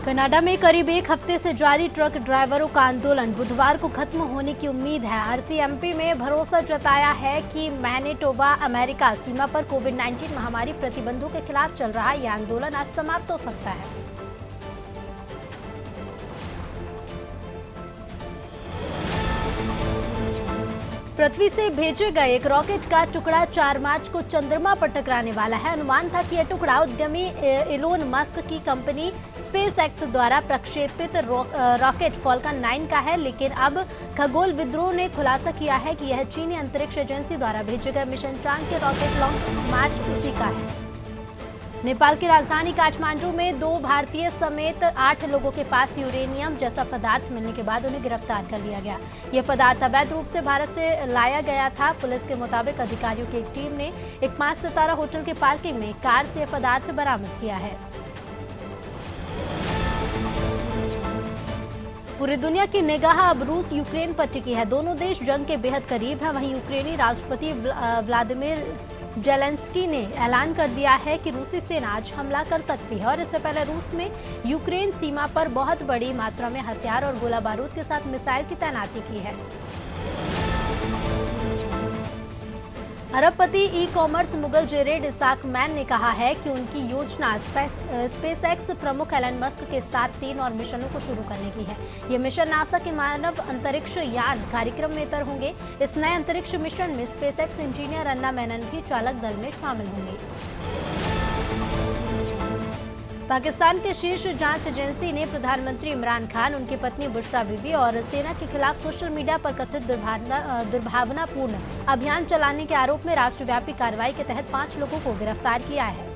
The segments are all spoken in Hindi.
कनाडा में करीब एक हफ्ते से जारी ट्रक ड्राइवरों का आंदोलन बुधवार को खत्म होने की उम्मीद है। आरसीएमपी में भरोसा जताया है कि मैनिटोबा अमेरिका सीमा पर कोविड-19 महामारी प्रतिबंधों के खिलाफ चल रहा यह आंदोलन आज समाप्त हो सकता है। पृथ्वी से भेजे गए एक रॉकेट का टुकड़ा 4 मार्च को चंद्रमा पर टकराने वाला है। अनुमान था कि यह टुकड़ा उद्यमी इलोन मस्क की कंपनी स्पेस एक्स द्वारा प्रक्षेपित रॉकेट फॉल्कन 9 का है, लेकिन अब खगोलविदों ने खुलासा किया है कि यह चीनी अंतरिक्ष एजेंसी द्वारा भेजे गए मिशन चांद के रॉकेट लॉन्च मार्च उसी का है। नेपाल की राजधानी काठमांडू में 2 भारतीय समेत 8 लोगों के पास यूरेनियम जैसा पदार्थ मिलने के बाद उन्हें गिरफ्तार कर लिया गया। यह पदार्थ अवैध रूप से भारत से लाया गया था। पुलिस के मुताबिक अधिकारियों की एक टीम ने एक 5 सितारा होटल के पार्किंग में कार से यह पदार्थ बरामद किया है। पूरी दुनिया की निगाह अब रूस यूक्रेन पर टिकी है। दोनों देश जंग के बेहद करीब हैं। वहीं यूक्रेनी राष्ट्रपति व्लादिमीर जेलेंस्की ने ऐलान कर दिया है कि रूसी सेना आज हमला कर सकती है और इससे पहले रूस में यूक्रेन सीमा पर बहुत बड़ी मात्रा में हथियार और गोला बारूद के साथ मिसाइल की तैनाती की है। अरबपति ई कॉमर्स मुगल जेरेड इसाक मैन ने कहा है कि उनकी योजना स्पेसएक्स प्रमुख एलन मस्क के साथ 3 और मिशनों को शुरू करने की है। ये मिशन नासा के मानव अंतरिक्ष यान कार्यक्रम में तर होंगे। इस नए अंतरिक्ष मिशन में स्पेसएक्स इंजीनियर अन्ना मेनन भी चालक दल में शामिल होंगे। पाकिस्तान के शीर्ष जांच एजेंसी ने प्रधानमंत्री इमरान खान, उनकी पत्नी बुशरा बीबी और सेना के खिलाफ सोशल मीडिया पर कथित दुर्भावनापूर्ण अभियान चलाने के आरोप में राष्ट्रव्यापी कार्रवाई के तहत 5 लोगों को गिरफ्तार किया है।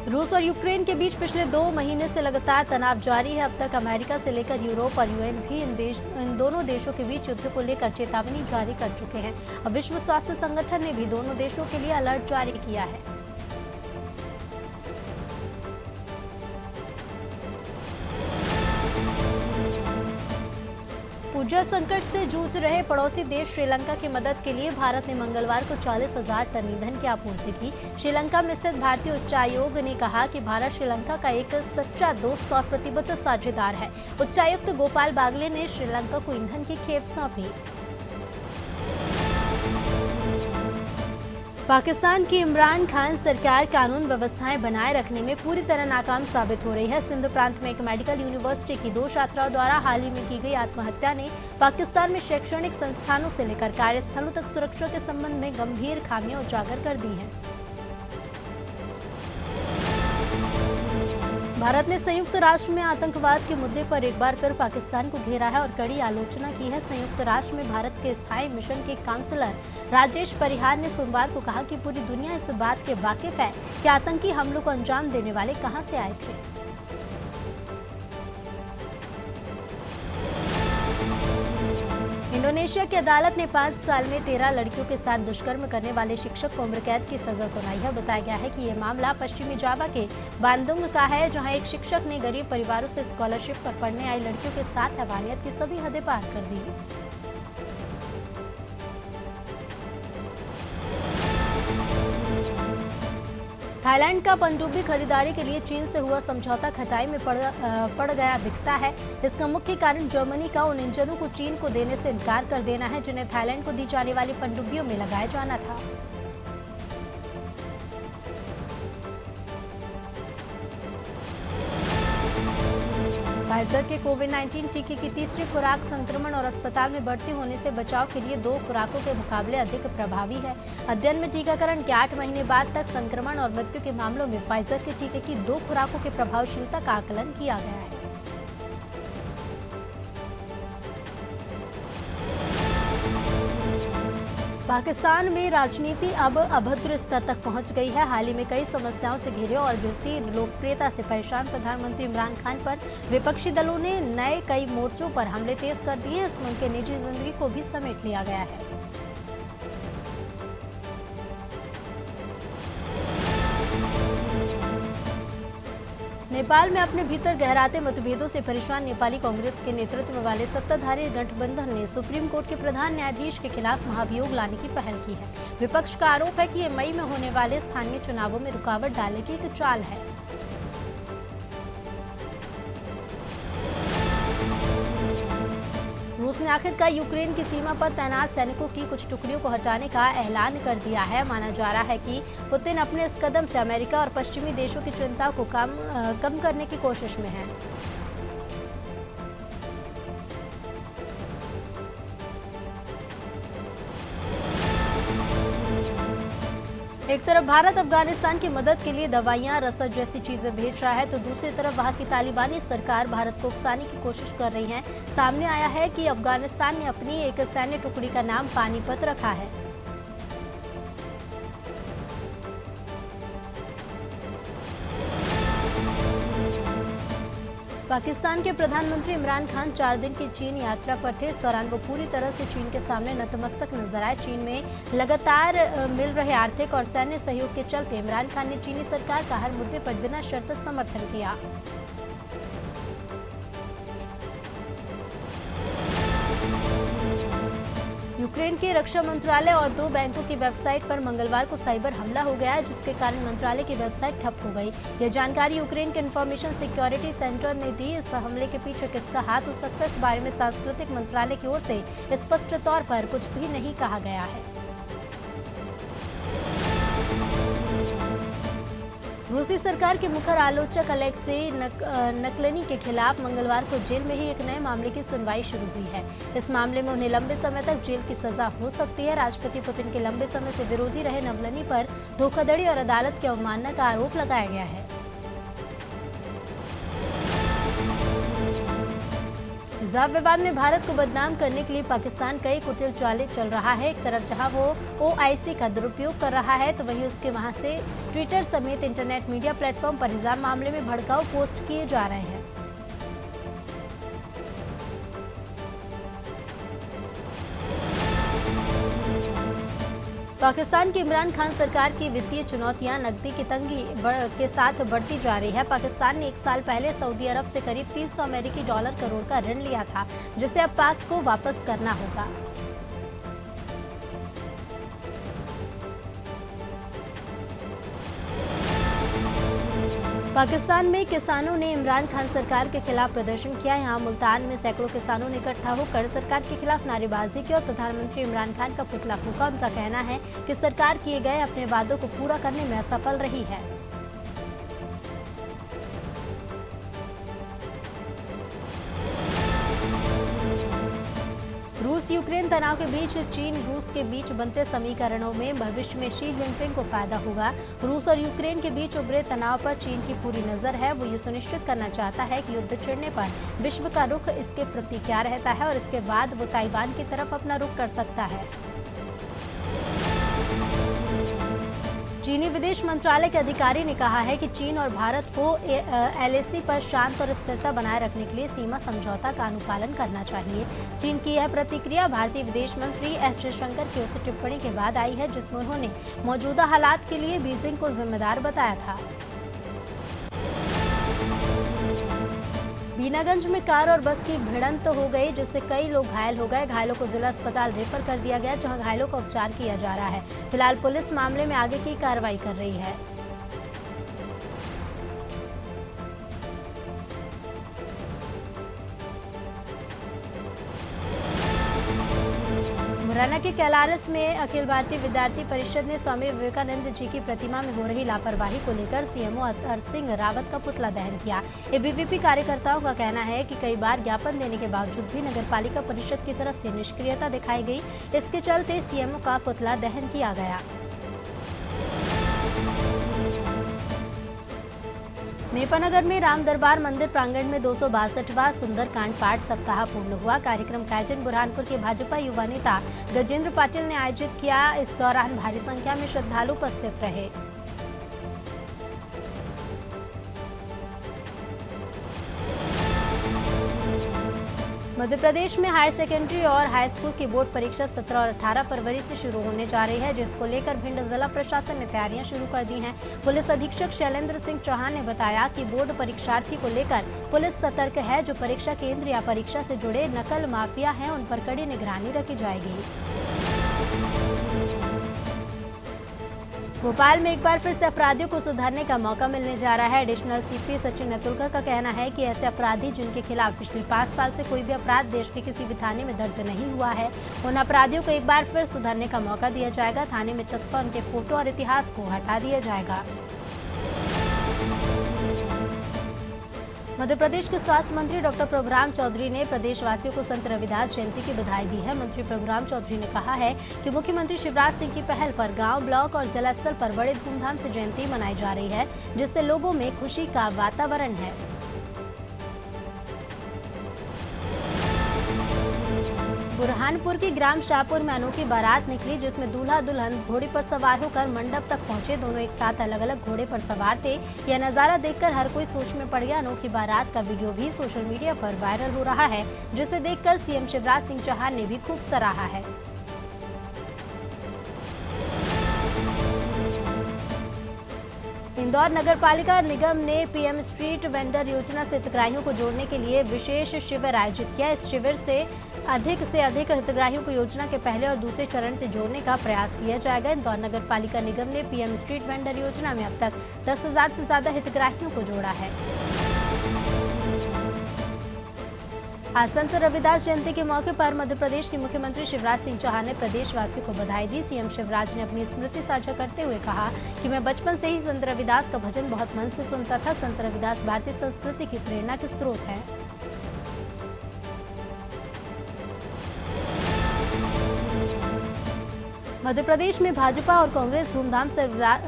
रूस और यूक्रेन के बीच पिछले 2 महीने से लगातार तनाव जारी है। अब तक अमेरिका से लेकर यूरोप और यूएन भी इन दोनों देशों के बीच युद्ध को लेकर चेतावनी जारी कर चुके हैं। अब विश्व स्वास्थ्य संगठन ने भी दोनों देशों के लिए अलर्ट जारी किया है। ऊर्जा संकट से जूझ रहे पड़ोसी देश श्रीलंका की मदद के लिए भारत ने मंगलवार को 40,000 टन ईंधन की आपूर्ति की। श्रीलंका में स्थित भारतीय उच्चायोग ने कहा कि भारत श्रीलंका का एक सच्चा दोस्त और प्रतिबद्ध साझेदार है। उच्चायुक्त गोपाल बागले ने श्रीलंका को ईंधन की खेप सौंपी। पाकिस्तान की इमरान खान सरकार कानून व्यवस्थाएं बनाए रखने में पूरी तरह नाकाम साबित हो रही है। सिंध प्रांत में एक मेडिकल यूनिवर्सिटी की 2 छात्राओं द्वारा हाल ही में की गई आत्महत्या ने पाकिस्तान में शैक्षणिक संस्थानों से लेकर कार्यस्थलों तक सुरक्षा के संबंध में गंभीर खामियां उजागर कर दी हैं। भारत ने संयुक्त राष्ट्र में आतंकवाद के मुद्दे पर एक बार फिर पाकिस्तान को घेरा है और कड़ी आलोचना की है। संयुक्त राष्ट्र में भारत के स्थायी मिशन के काउंसलर राजेश परिहार ने सोमवार को कहा कि पूरी दुनिया इस बात के वाकिफ है कि आतंकी हमलों को अंजाम देने वाले कहां से आए थे। इंडोनेशिया की अदालत ने 5 साल में 13 लड़कियों के साथ दुष्कर्म करने वाले शिक्षक को उम्र कैद की सजा सुनाई है। बताया गया है कि यह मामला पश्चिमी जावा के बांदुंग का है, जहां एक शिक्षक ने गरीब परिवारों से स्कॉलरशिप पर पढ़ने आई लड़कियों के साथ हैवानियत की सभी हदें पार कर दी। थाईलैंड का पनडुब्बी खरीदारी के लिए चीन से हुआ समझौता खटाई में पड़ गया दिखता है। इसका मुख्य कारण जर्मनी का उन इंजनों को चीन को देने से इनकार कर देना है जिन्हें थाईलैंड को दी जाने वाली पनडुब्बियों में लगाया जाना था। फाइजर के कोविड-19 टीके की तीसरी खुराक संक्रमण और अस्पताल में भर्ती होने से बचाव के लिए 2 खुराकों के मुकाबले अधिक प्रभावी है। अध्ययन में टीकाकरण के 8 महीने बाद तक संक्रमण और मृत्यु के मामलों में फाइजर के टीके की 2 खुराकों की प्रभावशीलता का आकलन किया गया है। पाकिस्तान में राजनीति अब अभद्र स्तर तक पहुंच गई है। हाल ही में कई समस्याओं से घिरे और गिरती लोकप्रियता से परेशान प्रधानमंत्री इमरान खान पर विपक्षी दलों ने नए कई मोर्चों पर हमले तेज कर दिए। इसमें उनके निजी जिंदगी को भी समेट लिया गया है। नेपाल में अपने भीतर गहराते मतभेदों से परेशान नेपाली कांग्रेस के नेतृत्व वाले सत्ताधारी गठबंधन ने सुप्रीम कोर्ट के प्रधान न्यायाधीश के खिलाफ महाभियोग लाने की पहल की है। विपक्ष का आरोप है कि ये मई में होने वाले स्थानीय चुनावों में रुकावट डालने की एक चाल है। रूस ने आखिरकार यूक्रेन की सीमा पर तैनात सैनिकों की कुछ टुकड़ियों को हटाने का ऐलान कर दिया है। माना जा रहा है कि पुतिन अपने इस कदम से अमेरिका और पश्चिमी देशों की चिंता को कम करने की कोशिश में है। एक तरफ भारत अफगानिस्तान की मदद के लिए दवाइयां, रसद जैसी चीजें भेज रहा है, तो दूसरी तरफ वहां की तालिबानी सरकार भारत को उकसाने की कोशिश कर रही है। सामने आया है कि अफगानिस्तान ने अपनी एक सैन्य टुकड़ी का नाम पानीपत रखा है। पाकिस्तान के प्रधानमंत्री इमरान खान 4 दिन की चीन यात्रा पर थे। इस दौरान वो पूरी तरह से चीन के सामने नतमस्तक नजर आए। चीन में लगातार मिल रहे आर्थिक और सैन्य सहयोग के चलते इमरान खान ने चीनी सरकार का हर मुद्दे पर बिना शर्त समर्थन किया। यूक्रेन के रक्षा मंत्रालय और 2 बैंकों की वेबसाइट पर मंगलवार को साइबर हमला हो गया है, जिसके कारण मंत्रालय की वेबसाइट ठप हो गई। यह जानकारी यूक्रेन के इंफॉर्मेशन सिक्योरिटी सेंटर ने दी। इस हमले के पीछे किसका हाथ हो सकता है, इस बारे में सांस्कृतिक मंत्रालय की ओर से स्पष्ट तौर पर कुछ भी नहीं कहा गया है। रूसी सरकार के मुखर आलोचक अलेक्सेई नकलनी के खिलाफ मंगलवार को जेल में ही एक नए मामले की सुनवाई शुरू हुई है। इस मामले में उन्हें लंबे समय तक जेल की सजा हो सकती है। राष्ट्रपति पुतिन के लंबे समय से विरोधी रहे नवलनी पर धोखाधड़ी और अदालत की अवमानना का आरोप लगाया गया है। हिजाब विवाद में भारत को बदनाम करने के लिए पाकिस्तान कई कुटिल चालें चल रहा है। एक तरफ जहां वो OIC का दुरुपयोग कर रहा है, तो वहीं उसके वहां से ट्विटर समेत इंटरनेट मीडिया प्लेटफॉर्म पर हिजाब मामले में भड़काऊ पोस्ट किए जा रहे हैं। पाकिस्तान की इमरान खान सरकार की वित्तीय चुनौतियां नकदी की तंगी के साथ बढ़ती जा रही है। पाकिस्तान ने 1 साल पहले सऊदी अरब से करीब 300 अमेरिकी डॉलर करोड़ का ऋण लिया था, जिसे अब पाक को वापस करना होगा। पाकिस्तान में किसानों ने इमरान खान सरकार के खिलाफ प्रदर्शन किया। यहाँ मुल्तान में सैकड़ों किसानों ने इकट्ठा होकर सरकार के खिलाफ नारेबाजी की और प्रधानमंत्री इमरान खान का पुतला फूंका। उनका कहना है कि सरकार किए गए अपने वादों को पूरा करने में असफल रही है। रूस यूक्रेन तनाव के बीच चीन रूस के बीच बनते समीकरणों में भविष्य में शी जिनपिंग को फायदा होगा। रूस और यूक्रेन के बीच उभरे तनाव पर चीन की पूरी नजर है। वो ये सुनिश्चित करना चाहता है कि युद्ध छिड़ने पर विश्व का रुख इसके प्रति क्या रहता है और इसके बाद वो ताइवान की तरफ अपना रुख कर सकता है। चीनी विदेश मंत्रालय के अधिकारी ने कहा है कि चीन और भारत को LAC पर शांत और स्थिरता बनाए रखने के लिए सीमा समझौता का अनुपालन करना चाहिए। चीन की यह प्रतिक्रिया भारतीय विदेश मंत्री S जयशंकर की ओर से टिप्पणी के बाद आई है, जिसमें उन्होंने मौजूदा हालात के लिए बीजिंग को जिम्मेदार बताया था। बीनागंज में कार और बस की भिड़ंत हो गई, जिससे कई लोग घायल हो गए। घायलों को जिला अस्पताल रेफर कर दिया गया, जहां घायलों का उपचार किया जा रहा है। फिलहाल पुलिस मामले में आगे की कार्रवाई कर रही है। मुरैना के कैलारस में अखिल भारतीय विद्यार्थी परिषद ने स्वामी विवेकानंद जी की प्रतिमा में हो रही लापरवाही को लेकर CMO हर सिंह रावत का पुतला दहन किया। ABVP कार्यकर्ताओं का कहना है कि कई बार ज्ञापन देने के बावजूद भी नगरपालिका परिषद की तरफ से निष्क्रियता दिखाई गई। इसके चलते CMO का पुतला दहन किया गया। नेपानगर में राम दरबार मंदिर प्रांगण में 262वां सुंदरकांड पाठ सप्ताह पूर्ण हुआ। कार्यक्रम का आयोजन बुरहानपुर के भाजपा युवा नेता गजेंद्र पाटिल ने आयोजित किया। इस दौरान भारी संख्या में श्रद्धालु उपस्थित रहे। मध्य प्रदेश में हायर सेकेंडरी और हाई स्कूल की बोर्ड परीक्षा 17 और 18 फरवरी से शुरू होने जा रही है, जिसको लेकर भिंड जिला प्रशासन ने तैयारियां शुरू कर दी हैं। पुलिस अधीक्षक शैलेंद्र सिंह चौहान ने बताया कि बोर्ड परीक्षार्थी को लेकर पुलिस सतर्क है। जो परीक्षा केंद्र या परीक्षा से जुड़े नकल माफिया हैं, उन पर कड़ी निगरानी रखी जाएगी। भोपाल में एक बार फिर से अपराधियों को सुधारने का मौका मिलने जा रहा है। एडिशनल सीपी सचिन अतुलकर का कहना है कि ऐसे अपराधी जिनके खिलाफ पिछले 5 साल से कोई भी अपराध देश के किसी भी थाने में दर्ज नहीं हुआ है, उन अपराधियों को एक बार फिर सुधारने का मौका दिया जाएगा। थाने में चस्पा उनके फोटो और इतिहास को हटा दिया जाएगा। मध्य प्रदेश के स्वास्थ्य मंत्री डॉक्टर प्रभुराम चौधरी ने प्रदेशवासियों को संत रविदास जयंती की बधाई दी है। मंत्री प्रभुराम चौधरी ने कहा है कि मुख्यमंत्री शिवराज सिंह की पहल पर गांव, ब्लॉक और जिला स्तर पर बड़े धूमधाम से जयंती मनाई जा रही है, जिससे लोगों में खुशी का वातावरण है। बुरहानपुर की ग्राम शाहपुर में अनोखी बारात निकली, जिसमें दूल्हा दुल्हन घोड़े पर सवार होकर मंडप तक पहुंचे। दोनों एक साथ अलग अलग घोड़े पर सवार थे। यह नजारा देखकर हर कोई सोच में पड़ गया। अनोखी बारात का वीडियो भी सोशल मीडिया पर वायरल हो रहा है, जिसे देखकर सीएम शिवराज सिंह चौहान ने भी खूब सराहा है। इंदौर नगर पालिका निगम ने पीएम स्ट्रीट वेंडर योजना से हितग्राहियों को जोड़ने के लिए विशेष शिविर आयोजित किया। इस शिविर से अधिक हितग्राहियों को योजना के पहले और दूसरे चरण से जोड़ने का प्रयास किया जाएगा। इंदौर नगर पालिका निगम ने पीएम स्ट्रीट वेंडर योजना में अब तक 10,000 से ज्यादा हितग्राहियों को जोड़ा है। आज संत रविदास जयंती के मौके पर मध्य प्रदेश के मुख्यमंत्री शिवराज सिंह चौहान ने प्रदेशवासियों को बधाई दी। सीएम शिवराज ने अपनी स्मृति साझा करते हुए कहा कि मैं बचपन से ही संत रविदास का भजन बहुत मन से सुनता था। संत रविदास भारतीय संस्कृति की प्रेरणा के स्रोत हैं। मध्य प्रदेश में भाजपा और कांग्रेस धूमधाम से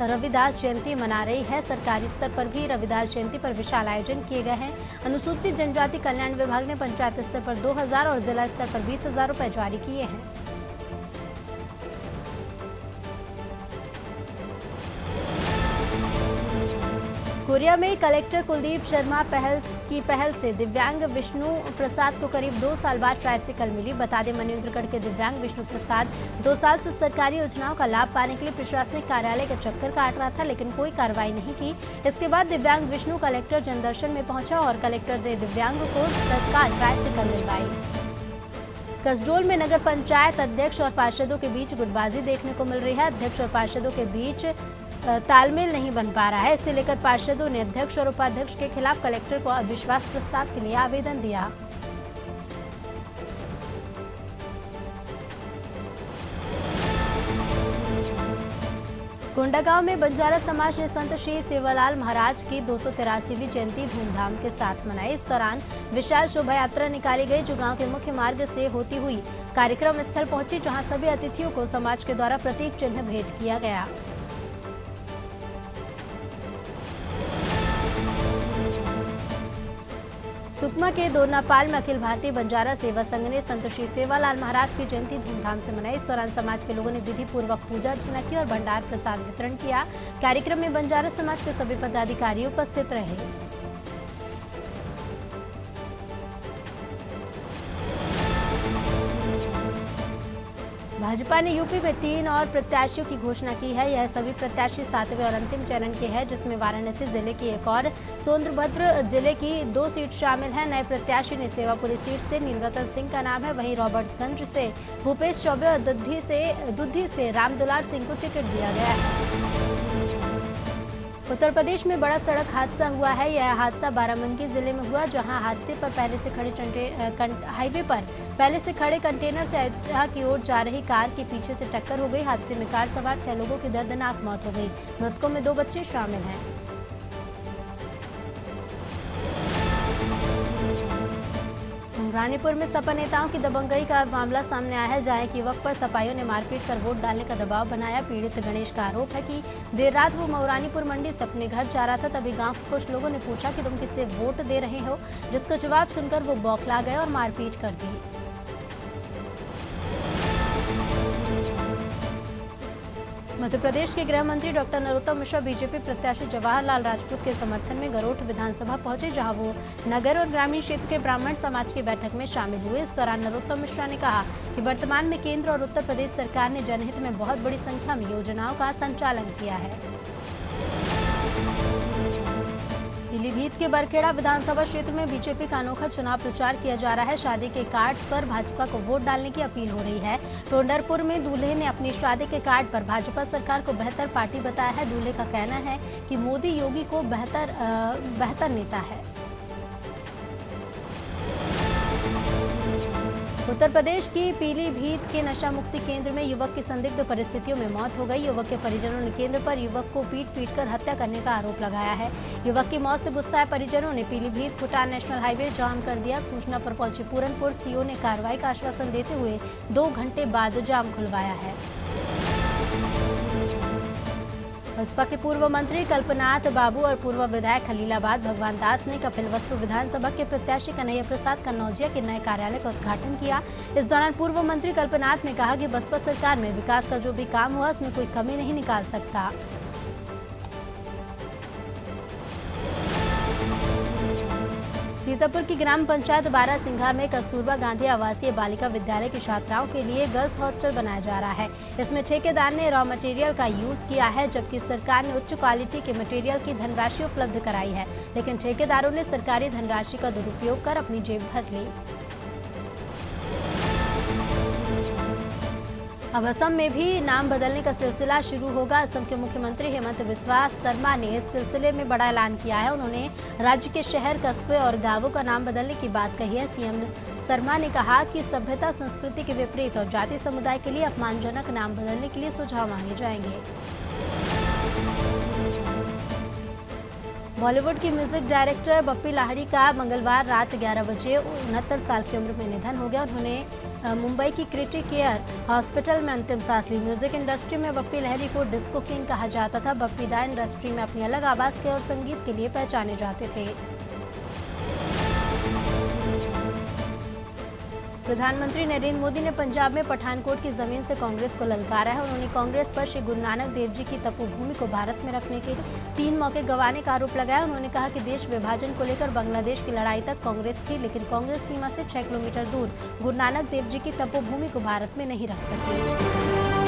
रविदास जयंती मना रही है। सरकारी स्तर पर भी रविदास जयंती पर विशाल आयोजन किए गए हैं। अनुसूचित जनजाति कल्याण विभाग ने पंचायत स्तर पर 2,000 और जिला स्तर पर 20,000 रुपए जारी किए हैं। कोरिया में कलेक्टर कुलदीप शर्मा की पहल से दिव्यांग विष्णु प्रसाद को करीब 2 साल बाद ट्राइसिकल मिली। बता दें, मनेन्द्रगढ़ के दिव्यांग विष्णु प्रसाद 2 साल से सरकारी योजनाओं का लाभ पाने के लिए प्रशासनिक कार्यालय का चक्कर काट रहा था, लेकिन कोई कार्रवाई नहीं की। इसके बाद दिव्यांग विष्णु कलेक्टर जनदर्शन में पहुंचा और कलेक्टर ने दिव्यांग को तत्काल ट्राइसिकल दिलवाई। कसडोल में नगर पंचायत अध्यक्ष और पार्षदों के बीच गुटबाजी देखने को मिल रही है। अध्यक्ष और पार्षदों के बीच तालमेल नहीं बन पा रहा है। इसे लेकर पार्षदों ने अध्यक्ष और उपाध्यक्ष के खिलाफ कलेक्टर को अविश्वास प्रस्ताव के लिए आवेदन दिया। कोंडागांव में बंजारा समाज ने संत श्री सेवालाल महाराज की 283वीं जयंती धूमधाम के साथ मनाई। इस दौरान विशाल शोभा यात्रा निकाली गई, जो गांव के मुख्य मार्ग से होती हुई कार्यक्रम स्थल पहुंची, जहां सभी अतिथियों को समाज के द्वारा प्रतीक चिन्ह भेंट किया गया। सुकमा के दोरनापाल में अखिल भारतीय बंजारा सेवा संघ ने संत श्री सेवालाल महाराज की जयंती धूमधाम से मनाई। इस दौरान समाज के लोगों ने विधि पूर्वक पूजा अर्चना की और भंडार प्रसाद वितरण किया। कार्यक्रम में बंजारा समाज के सभी पदाधिकारी उपस्थित रहे। भाजपा ने यूपी में 3 और प्रत्याशियों की घोषणा की है। यह सभी प्रत्याशी 7वें और अंतिम चरण के हैं, जिसमें वाराणसी जिले की एक और सोनभद्र जिले की 2 सीट शामिल हैं। नए प्रत्याशी ने सेवापुरी सीट से नीलरतन सिंह का नाम है। वहीं रॉबर्ट्सगंज से भूपेश चौबे और दुद्धी से रामदुलार सिंह को टिकट दिया गया है। उत्तर प्रदेश में बड़ा सड़क हादसा हुआ है। यह हादसा बाराबंकी जिले में हुआ, जहां हाईवे पर पहले से खड़े कंटेनर से अयोध्या की ओर जा रही कार के पीछे से टक्कर हो गई। हादसे में कार सवार 6 लोगों की दर्दनाक मौत हो गई। मृतकों में 2 बच्चे शामिल हैं। रानीपुर में सपा नेताओं की दबंगई का मामला सामने आया है, जहां एक युवक पर सपाइयों ने मारपीट कर वोट डालने का दबाव बनाया। पीड़ित गणेश का आरोप है कि देर रात वो मऊरानीपुर मंडी से अपने घर जा रहा था, तभी गांव के कुछ लोगों ने पूछा कि तुम किसे वोट दे रहे हो, जिसका जवाब सुनकर वो बौखला गए और मारपीट कर दी। मध्य प्रदेश के गृह मंत्री डॉक्टर नरोत्तम मिश्रा बीजेपी प्रत्याशी जवाहरलाल राजपूत के समर्थन में गरोठ विधानसभा पहुंचे, जहां वो नगर और ग्रामीण क्षेत्र के ब्राह्मण समाज की बैठक में शामिल हुए। इस दौरान नरोत्तम मिश्रा ने कहा कि वर्तमान में केंद्र और उत्तर प्रदेश सरकार ने जनहित में बहुत बड़ी संख्या में योजनाओं का संचालन किया है। पीलीभीत के बरखेड़ा विधानसभा क्षेत्र में बीजेपी का अनोखा चुनाव प्रचार किया जा रहा है। शादी के कार्ड्स पर भाजपा को वोट डालने की अपील हो रही है। टोंडरपुर में दूल्हे ने अपनी शादी के कार्ड पर भाजपा सरकार को बेहतर पार्टी बताया है। दूल्हे का कहना है कि मोदी योगी को बेहतर नेता है। उत्तर प्रदेश की पीलीभीत के नशा मुक्ति केंद्र में युवक की संदिग्ध परिस्थितियों में मौत हो गई। युवक के परिजनों ने केंद्र पर युवक को पीट-पीट कर हत्या करने का आरोप लगाया है। युवक की मौत से गुस्साए परिजनों ने पीलीभीत भूटान नेशनल हाईवे जाम कर दिया। सूचना पर पहुंचे पूरनपुर सीओ ने कार्रवाई का आश्वासन देते हुए 2 घंटे बाद जाम खुलवाया है। बसपा के पूर्व मंत्री कल्पनाथ बाबू और पूर्व विधायक खलीलाबाद भगवान दास ने कपिलवस्तु विधानसभा के प्रत्याशी कन्हैया प्रसाद कन्नौजिया के नए कार्यालय का उद्घाटन किया। इस दौरान पूर्व मंत्री कल्पनाथ ने कहा कि बसपा सरकार में विकास का जो भी काम हुआ उसमें कोई कमी नहीं निकाल सकता। सीतापुर की ग्राम पंचायत बारासिंघा में कस्तूरबा गांधी आवासीय बालिका विद्यालय की छात्राओं के लिए गर्ल्स हॉस्टल बनाया जा रहा है। इसमें ठेकेदार ने रॉ मटेरियल का यूज किया है, जबकि सरकार ने उच्च क्वालिटी के मटेरियल की धनराशि उपलब्ध कराई है, लेकिन ठेकेदारों ने सरकारी धनराशि का दुरुपयोग कर अपनी जेब भर ली। अब असम में भी नाम बदलने का सिलसिला शुरू होगा। असम के मुख्यमंत्री हेमंत बिस्वा शर्मा ने इस सिलसिले में बड़ा ऐलान किया है। उन्होंने राज्य के शहर, कस्बे और गांवों का नाम बदलने की बात कही है। सीएम शर्मा ने कहा कि सभ्यता, संस्कृति के विपरीत और जाति समुदाय के लिए अपमानजनक नाम बदलने के लिए सुझाव मांगे जाएंगे। बॉलीवुड की म्यूजिक डायरेक्टर बप्पी लाहिड़ी का मंगलवार रात 11 बजे 69 साल की उम्र में निधन हो गया। उन्होंने मुंबई की क्रिटिक केयर हॉस्पिटल में अंतिम सांस ली। म्यूजिक इंडस्ट्री में बप्पी लाहिड़ी को डिस्को किंग कहा जाता था। बप्पी दा इंडस्ट्री में अपनी अलग आवाज के और संगीत के लिए पहचाने जाते थे। प्रधानमंत्री नरेंद्र मोदी ने पंजाब में पठानकोट की जमीन से कांग्रेस को ललकारा है। उन्होंने कांग्रेस पर श्री गुरु नानक देव जी की तपोभूमि को भारत में रखने के 3 मौके गंवाने का आरोप लगाया। उन्होंने कहा कि देश विभाजन को लेकर बांग्लादेश की लड़ाई तक कांग्रेस थी, लेकिन कांग्रेस सीमा से 6 किलोमीटर दूर गुरु नानक देव जी की तपोभूमि को भारत में नहीं रख सकी।